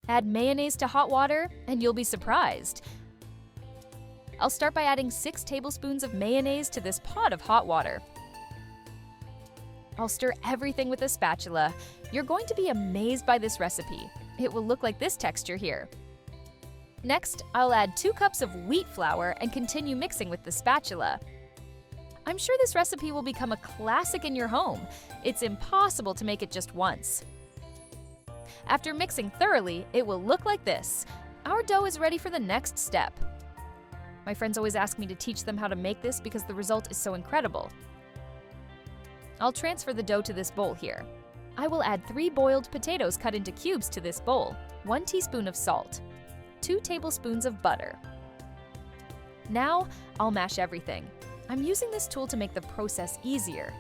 Add mayonnaise to hot water and you'll be surprised. I'll start by adding 6 tablespoons of mayonnaise to this pot of hot water. I'll stir everything with a spatula. You're going to be amazed by this recipe. It will look like this texture here. Next, I'll add 2 cups of wheat flour and continue mixing with the spatula. I'm sure this recipe will become a classic in your home. It's impossible to make it just once. After mixing thoroughly, it will look like this. Our dough is ready for the next step. My friends always ask me to teach them how to make this because the result is so incredible. I'll transfer the dough to this bowl here. I will add 3 boiled potatoes cut into cubes to this bowl, 1 teaspoon of salt, 2 tablespoons of butter. Now, I'll mash everything. I'm using this tool to make the process easier.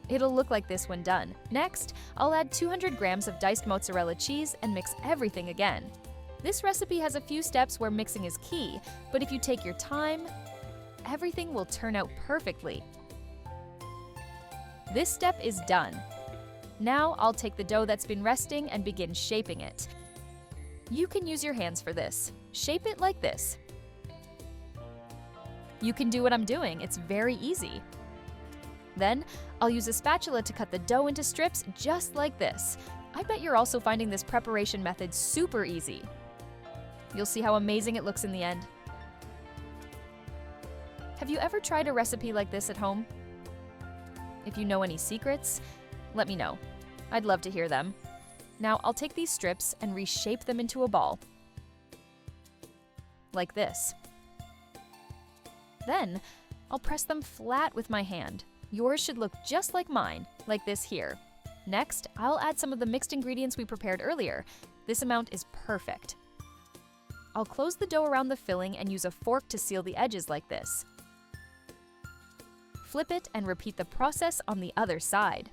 It'll look like this when done. Next, I'll add 200 grams of diced mozzarella cheese and mix everything again. This recipe has a few steps where mixing is key, but if you take your time, everything will turn out perfectly. This step is done. Now I'll take the dough that's been resting and begin shaping it. You can use your hands for this. Shape it like this. You can do what I'm doing, it's very easy. Then, I'll use a spatula to cut the dough into strips just like this. I bet you're also finding this preparation method super easy. You'll see how amazing it looks in the end. Have you ever tried a recipe like this at home? If you know any secrets, let me know. I'd love to hear them. Now I'll take these strips and reshape them into a ball. Like this. Then, I'll press them flat with my hand. Yours should look just like mine, like this here. Next, I'll add some of the mixed ingredients we prepared earlier. This amount is perfect. I'll close the dough around the filling and use a fork to seal the edges like this. Flip it and repeat the process on the other side.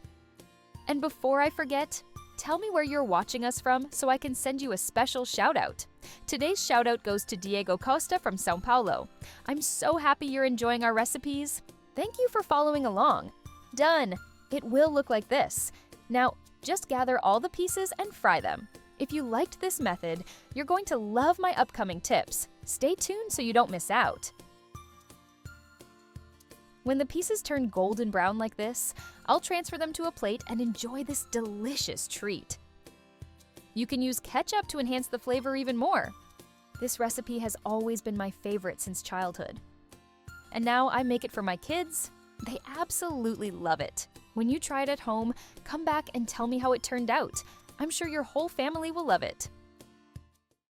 And before I forget, tell me where you're watching us from so I can send you a special shout out. Today's shout out goes to Diego Costa from São Paulo. I'm so happy you're enjoying our recipes. Thank you for following along. Done! It will look like this. Now, just gather all the pieces and fry them. If you liked this method, you're going to love my upcoming tips. Stay tuned so you don't miss out. When the pieces turn golden brown like this, I'll transfer them to a plate and enjoy this delicious treat. You can use ketchup to enhance the flavor even more. This recipe has always been my favorite since childhood. And now I make it for my kids. They absolutely love it. When you try it at home, come back and tell me how it turned out. I'm sure your whole family will love it.